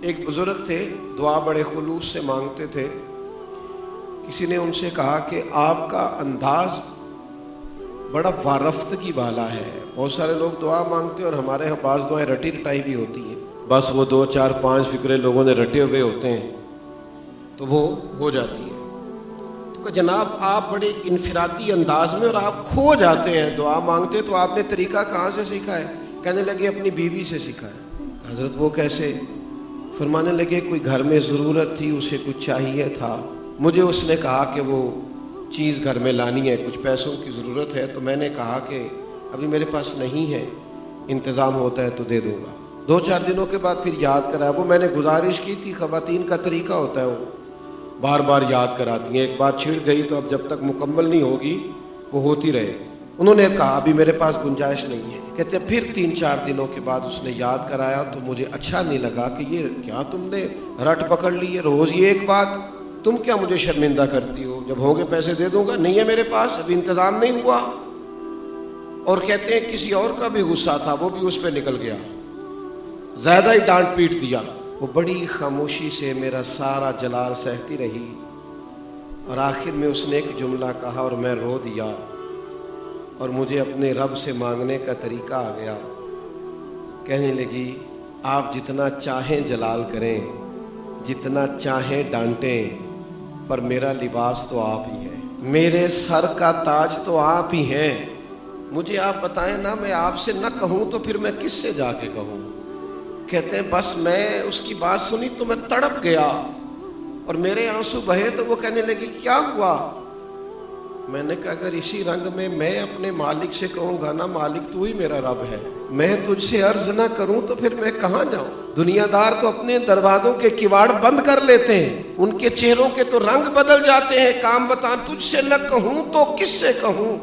ایک بزرگ تھے، دعا بڑے خلوص سے مانگتے تھے۔ کسی نے ان سے کہا کہ آپ کا انداز بڑا وارفتگی والا ہے۔ بہت سارے لوگ دعا مانگتے ہیں اور ہمارے ہاں بعض دعائیں رٹی رٹائی بھی ہوتی ہیں، بس وہ 2 4 5 فکرے لوگوں نے رٹے ہوئے ہوتے ہیں تو وہ ہو جاتی ہیں۔ تو کہ جناب آپ بڑے انفرادی انداز میں اور آپ کھو جاتے ہیں دعا مانگتے، تو آپ نے طریقہ کہاں سے سیکھا ہے؟ کہنے لگے اپنی بیوی سے سیکھا ہے۔ حضرت وہ کیسے؟ فرمانے لگے کوئی گھر میں ضرورت تھی، اسے کچھ چاہیے تھا، مجھے اس نے کہا کہ وہ چیز گھر میں لانی ہے، کچھ پیسوں کی ضرورت ہے، تو میں نے کہا کہ ابھی میرے پاس نہیں ہے، انتظام ہوتا ہے تو دے دوں گا۔ 2 4 دنوں کے بعد پھر یاد کرایا۔ وہ میں نے گزارش کی تھی، خواتین کا طریقہ ہوتا ہے وہ بار بار یاد کراتی ہیں، ایک بار چھڑ گئی تو اب جب تک مکمل نہیں ہوگی وہ ہوتی رہے۔ انہوں نے کہا ابھی میرے پاس گنجائش نہیں ہے۔ کہتے ہیں پھر 3 4 دنوں کے بعد اس نے یاد کرایا تو مجھے اچھا نہیں لگا کہ یہ کیا تم نے رٹ پکڑ لی ہے، روز یہ ایک بات، تم کیا مجھے شرمندہ کرتی ہو؟ جب ہوں گے پیسے دے دوں گا، نہیں ہے میرے پاس، ابھی انتظام نہیں ہوا۔ اور کہتے ہیں کسی اور کا بھی غصہ تھا، وہ بھی اس پہ نکل گیا، زیادہ ہی ڈانٹ پیٹ دیا۔ وہ بڑی خاموشی سے میرا سارا جلال سہتی رہی اور آخر میں اس نے ایک جملہ کہا اور میں رو دیا اور مجھے اپنے رب سے مانگنے کا طریقہ آ گیا۔ کہنے لگی آپ جتنا چاہیں جلال کریں، جتنا چاہیں ڈانٹیں، پر میرا لباس تو آپ ہی ہیں، میرے سر کا تاج تو آپ ہی ہیں۔ مجھے آپ بتائیں نا، میں آپ سے نہ کہوں تو پھر میں کس سے جا کے کہوں؟ کہتے ہیں بس میں اس کی بات سنی تو میں تڑپ گیا اور میرے آنسو بہے۔ تو وہ کہنے لگی کیا ہوا؟ میں نے کہا اگر اسی رنگ میں اپنے مالک سے کہوں گا نا، مالک تو ہی میرا رب ہے، میں تجھ سے عرض نہ کروں تو پھر میں کہاں جاؤں؟ دنیا دار تو اپنے دروازوں کے کواڑ بند کر لیتے ہیں، ان کے چہروں کے تو رنگ بدل جاتے ہیں، کام بتا تجھ سے نہ کہوں تو کس سے کہوں؟